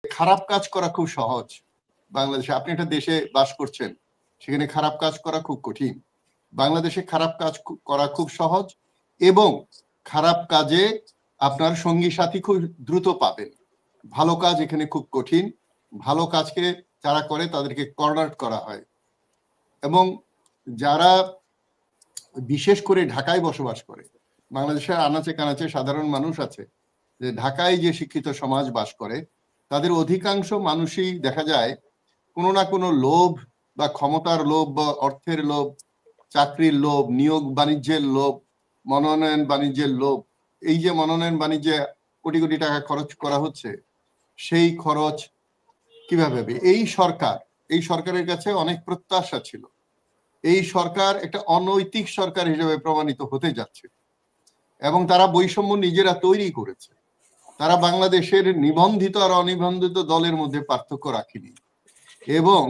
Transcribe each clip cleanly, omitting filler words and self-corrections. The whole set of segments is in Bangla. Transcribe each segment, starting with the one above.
খারাপ কাজ করা খুব সহজ বাংলাদেশে। আপনি একটা দেশে বাস করছেন, সেখানে খারাপ কাজ করা খুব কঠিন। বাংলাদেশে খারাপ কাজ করা খুব সহজ, এবং খারাপ কাজে আপনার সঙ্গী সাথী খুব দ্রুত পাবেন। ভালো কাজ এখানে খুব কঠিন। ভালো কাজকে যারা করে তাদেরকে কর্নার করা হয়। এবং যারা বিশেষ করে ঢাকায় বসবাস করে, বাংলাদেশের আনাচে কানাচে সাধারণ মানুষ আছে, যে ঢাকায় যে শিক্ষিত সমাজ বাস করে, তাদের অধিকাংশ মানুষই দেখা যায় কোনো না কোনো লোভ বা ক্ষমতার লোভ বা অর্থের লোভ, চাকরির লোভ, নিয়োগ বাণিজ্যের লোভ, মনোনয়ন বাণিজ্যের লোভ, এই যে মনোনয়ন বাণিজ্যে কোটি কোটি টাকা খরচ করা হচ্ছে, সেই খরচ কিভাবে হবে? এই সরকারের কাছে অনেক প্রত্যাশা ছিল। এই সরকার একটা অনৈতিক সরকার হিসেবে প্রমাণিত হতে যাচ্ছে, এবং তারা বৈষম্য নিজেরা তৈরি করেছে। তারা বাংলাদেশের নিবন্ধিত আর অনিবন্ধিত দলের মধ্যে পার্থক্য রাখেনি, এবং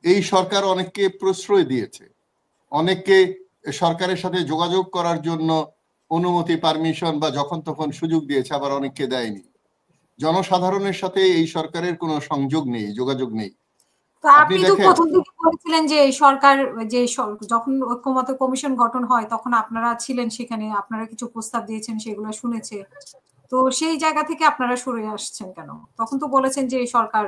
এই সরকার অনেককে প্রশ্রয় দিয়েছে, অনেককে সরকারের সাথে যোগাযোগ করার জন্য অনুমতি, পারমিশন বা যখন তখন সুযোগ দিয়েছে, আবার অনেককে দেয়নি। জনসাধারণের সাথে এই সরকারের কোনো সংযোগ নেই, যোগাযোগ নেই। আপনি তো প্রথম থেকে বলেছিলেন যে সরকার যে যখন ঐক্যমত্য কমিশন গঠন হয় তখন আপনারা ছিলেন সেখানে, আপনারা কিছু প্রস্তাব দিয়েছেন, সেগুলো শুনেছে। তো সেই জায়গা থেকে আপনারা সরে আসছেন কেন? তখন তো বলেছেন যে সরকার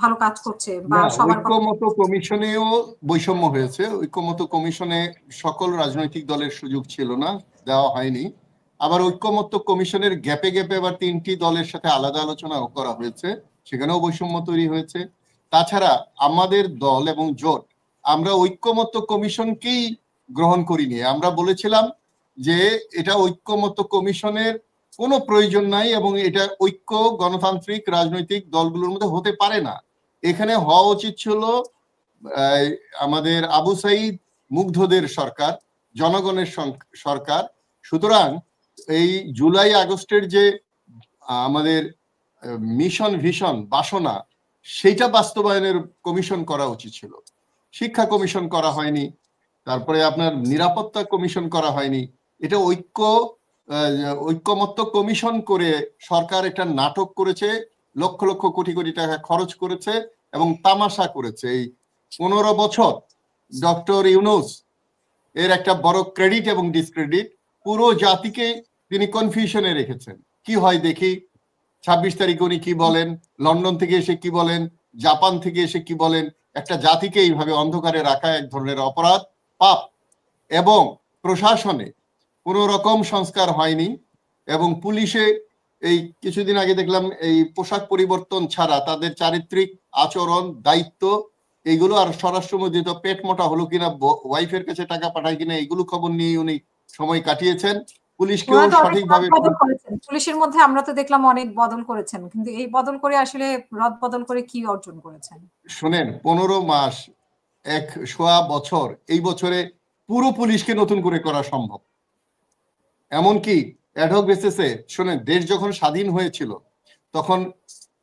ভালো কাজ করছে বা সবার ঐক্যমত্য কমিশনেও বৈষম্য হয়েছে। ঐক্যমত্য কমিশনে সকল রাজনৈতিক দলের সুযোগ ছিল না, দেওয়া হয়নি। আবার ঐক্যমত্য কমিশনের গ্যাপে গ্যাপে আবার 3টি দলের সাথে আলাদা আলোচনাও করা হয়েছে, সেখানেও বৈষম্য তৈরি হয়েছে। তাছাড়া আমাদের দল এবং জোট, আমরা ঐক্যমত্য কমিশনকেই গ্রহণ করিনি। আমরা বলেছিলাম যে এটা ঐক্যমত্য কমিশনের কোনো প্রয়োজন নাই, এবং এটা ঐক্য গণতান্ত্রিক রাজনৈতিক দলগুলোর মধ্যে হতে পারে না। এখানে হওয়া উচিত ছিল আমাদের আবু সাইদ মুগ্ধদের সরকার, জনগণের সরকার। সুতরাং এই জুলাই আগস্টের যে আমাদের মিশন, ভিশন, বাসনা, সেইটা বাস্তবায়নের কমিশন করা উচিত ছিল। শিক্ষা কমিশন করা হয়নি, তারপরে আপনার নিরাপত্তা কমিশন করা হয়নি। এটা ঐক্যমত্য কমিশন করে সরকার একটা নাটক করেছে, লক্ষ লক্ষ কোটি কোটি টাকা খরচ করেছে এবং তামাশা করেছে। এই 15 বছর ডক্টর ইউনূস এর একটা বড় ক্রেডিট এবং ডিসক্রেডিট, পুরো জাতিকে তিনি কনফিউশনে রেখেছেন। কি হয় দেখি, 26 তারিখে উনি কি বলেন, লন্ডন থেকে এসে কি বলেন, জাপান থেকে এসে কি বলেন। একটা জাতিকে এইভাবে অন্ধকারে রাখা এক ধরনের অপরাধ, পাপ। এবং প্রশাসনে কোনো রকম সংস্কার হয়নি, এবং পুলিশে এই কিছুদিন আগে দেখলাম এই পোশাক পরিবর্তন ছাড়া তাদের চারিত্রিক আচরণ, দায়িত্ব, এইগুলো, আর স্বরাষ্ট্রমন্ত্রী তো পেট মোটা হলো কিনা, ওয়াইফের কাছে টাকা পাঠায় কিনা, এইগুলো খবর নিয়ে উনি সময় কাটিয়েছেন। পুলিশকেও সঠিকভাবে, পুলিশের মধ্যে আমরা তো দেখলাম অনেক বদল করেছেন, কিন্তু এই বদল করে আসলে রদ বদল করে কি অর্জন করেছেন? শুনেন, 15 মাস, 1.25 বছর, এই বছরে পুরো পুলিশকে নতুন করে করা সম্ভব। এমনকি অ্যাডহক বেসিসে, শোনেন, দেশ যখন স্বাধীন হয়েছিল তখন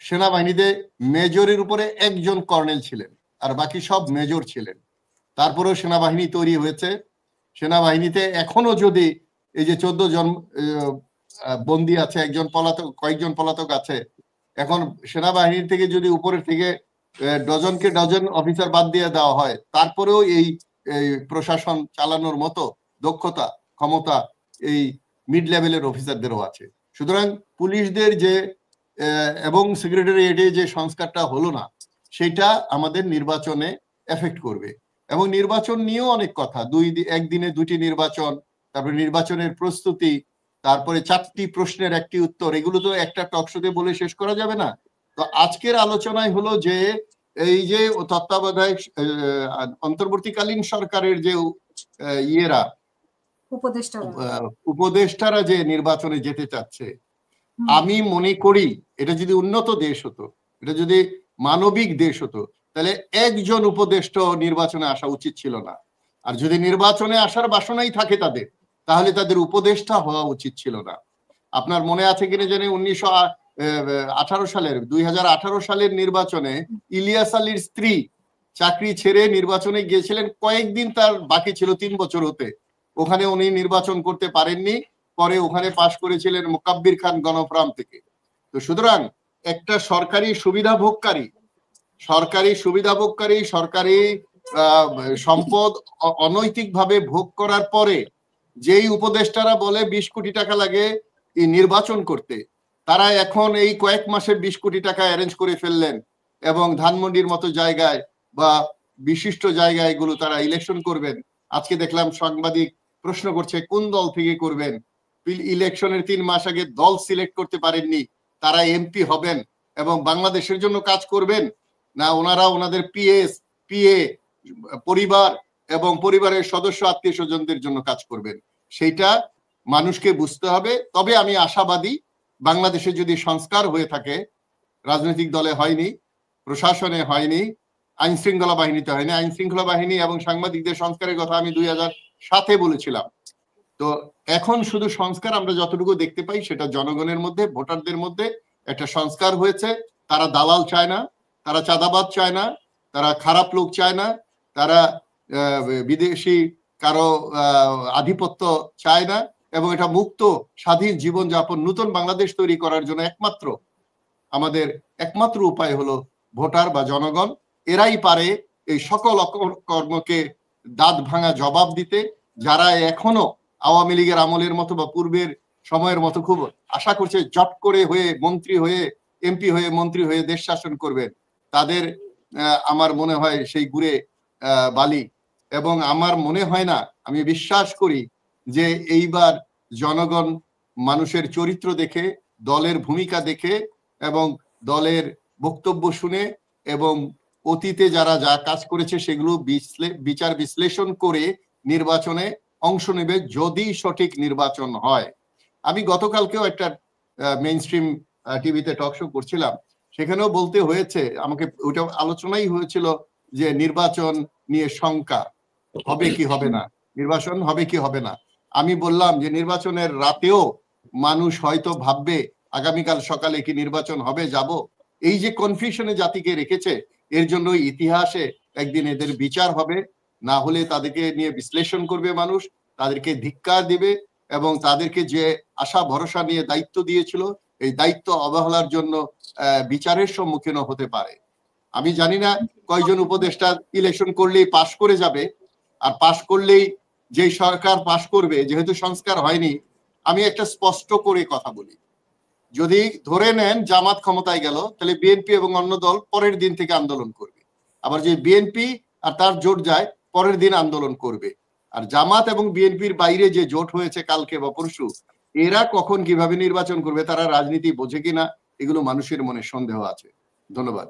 সেনাবাহিনীতে মেজরের উপরে একজন কর্নেল ছিলেন, আর বাকি সব মেজর ছিলেন। তারপরেও সেনাবাহিনী তৈরি হয়েছে। সেনাবাহিনীতে এখনো যদি এই যে 14 জন বন্দী আছে, কয়েকজন পলাতক আছে, এখন সেনাবাহিনীর থেকে যদি উপরের থেকে ডজনকে ডজন অফিসার বাদ দিয়ে দেওয়া হয়, তারপরেও এই প্রশাসন চালানোর মতো দক্ষতা, ক্ষমতা এই মিড লেভেলের অফিসারদেরও আছে। সুতরাং পুলিশদের যে এবং সেক্রেটারিয়েটে যে সংস্কারটা হলো না, সেটা আমাদের নির্বাচনে এফেক্ট করবে। এবং নির্বাচন নিয়েও অনেক কথা, একদিনে 2টি নির্বাচন, তারপরে নির্বাচনের প্রস্তুতি, তারপরে 4টি প্রশ্নের একটি উত্তর, এগুলো তো একটা টকশোতে বলে শেষ করা যাবে না। তো আজকের আলোচনায় হলো যে এই যে তত্ত্বাবধায়ক অন্তর্বর্তীকালীন সরকারের যে উপদেষ্টারা যে নির্বাচনে যেতে চাচ্ছে, আমি মনে করি এটা যদি উন্নত দেশ হতো, এটা যদি মানবিক দেশ হতো, তাহলে একজন উপদেষ্টা নির্বাচনে আসা উচিত ছিল না। আর যদি নির্বাচনে আসার বাসনাই থাকে তাদের, তাহলে তাদের উপদেষ্টা হওয়া উচিত ছিল না। আপনার মনে আছে কিনা জানি 2018 সালের নির্বাচনে ইলিয়াস আলীর স্ত্রী চাকরি ছেড়ে নির্বাচনে গিয়েছিলেন, কয়েকদিন তার বাকি ছিল 3 বছর হতে, ওখানে উনি নির্বাচন করতে পারেননি। পরে ওখানে পাশ করেছিলেন মোকাব্বির খান গণফোরাম থেকে। তো সুতরাং একটা সরকারি সুবিধাভোগকারী সরকারি সম্পদ অনৈতিকভাবে ভোগ করার পরে যেই উপদেষ্টারা বলে 20 কোটি টাকা লাগে এই নির্বাচন করতে, তারা এখন এই কয়েক মাসে 20 কোটি টাকা অ্যারেঞ্জ করে ফেললেন এবং ধানমন্ডির মতো জায়গায় বা বিশিষ্ট জায়গায় এগুলো তারা ইলেকশন করবেন। আজকে দেখলাম সাংবাদিক প্রশ্ন করছে কোন দল থেকে করবেন, ইলেকশনের 3 মাস আগে দল সিলেক্ট করতে পারেননি, তারা এমপি হবেন এবং বাংলাদেশের জন্য কাজ করবেন না ওনারা ওনাদের পিএ পরিবার এবং পরিবারের সদস্য আত্মীয় স্বজনদের জন্য কাজ করবেন, সেইটা মানুষকে বুঝতে হবে। তবে আমি আশাবাদী বাংলাদেশে যদি সংস্কার হয়ে থাকে, রাজনৈতিক দলে হয়নি, প্রশাসনে হয়নি, আইন শৃঙ্খলা বাহিনীতে হয়নি, আইন শৃঙ্খলা বাহিনী এবং সাংবাদিকদের সংস্কারের কথা আমি 2007-এ বলেছিলাম। তো এখন শুধু সংস্কার আমরা যতটুকু দেখতে পাই সেটা জনগণের মধ্যে, ভোটারদের মধ্যে একটা সংস্কার হয়েছে। তারা দালাল চায় না, তারা চাঁদাবাদ চায় না, তারা খারাপ লোক চায় না, তারা বিদেশি কারো আধিপত্য চায় না এবং এটা মুক্ত স্বাধীন জীবনযাপন নতুন বাংলাদেশ তৈরি করার জন্য আমাদের একমাত্র উপায় হলো ভোটার বা জনগণ। এরাই পারে এই সকল কর্মকে দাঁত ভাঙা জবাব দিতে। যারা এখনো আওয়ামী লীগের আমলের মতো বা পূর্বের সময়ের মতো খুব আশা করছে জট করে হয়ে মন্ত্রী হয়ে এমপি হয়ে মন্ত্রী হয়ে দেশ শাসন করবেন, তাদের আমার মনে হয় সেই গুড়ে বালি। এবং আমার মনে হয় না, আমি বিশ্বাস করি যে এইবার জনগণ মানুষের চরিত্র দেখে, দলের ভূমিকা দেখে এবং দলের বক্তব্য শুনে এবং অতীতে যারা যা কাজ করেছে সেগুলো বিচার বিশ্লেষণ করে নির্বাচনে অংশ নেবে, যদি সঠিক নির্বাচন হয়। আমি গতকালকেও একটা মেইন স্ট্রিম টিভিতে টক শো করছিলাম, সেখানেও বলতে হয়েছে আমাকে, ওটা আলোচনাই হয়েছিল যে নির্বাচন নিয়ে শঙ্কা, হবে কি হবে না, নির্বাচন হবে কি হবে না। আমি বললাম যে নির্বাচনের রাতেও মানুষ হয়তো ভাববে আগামীকাল সকালে কি নির্বাচন হবে, যাব। এই যে কনফিউশনে জাতিকে রেখেছে, এর জন্য ইতিহাসে একদিন এদের বিচার হবে, না হলে তাদেরকে নিয়ে বিশ্লেষণ করবে মানুষ, তাদেরকে ধিক্কার দিবে এবং তাদেরকে যে আশা ভরসা নিয়ে দায়িত্ব দিয়েছিল এই দায়িত্ব অবহেলার জন্য বিচারের সম্মুখীন হতে পারে। আমি জানি না কয়জন উপদেষ্টা ইলেকশন করলেই পাশ করে যাবে, আর পাশ করলেই যেই সরকার পাশ করবে, যেহেতু সংস্কার হয়নি, আমি একটা স্পষ্ট করে কথা বলি, যদি ধরে নেন জামাত ক্ষমতায় গেল, তাহলে বিএনপি এবং অন্য দল পরের দিন থেকে আন্দোলন করবে। আবার যে বিএনপি আর তার জোট যায়, পরের দিন আন্দোলন করবে। আর জামাত এবং বিএনপির বাইরে যে জোট হয়েছে কালকে বা পরশু, এরা কখন কিভাবে নির্বাচন করবে, তারা রাজনীতি বোঝে কিনা, এগুলো মানুষের মনে সন্দেহ আছে। ধন্যবাদ।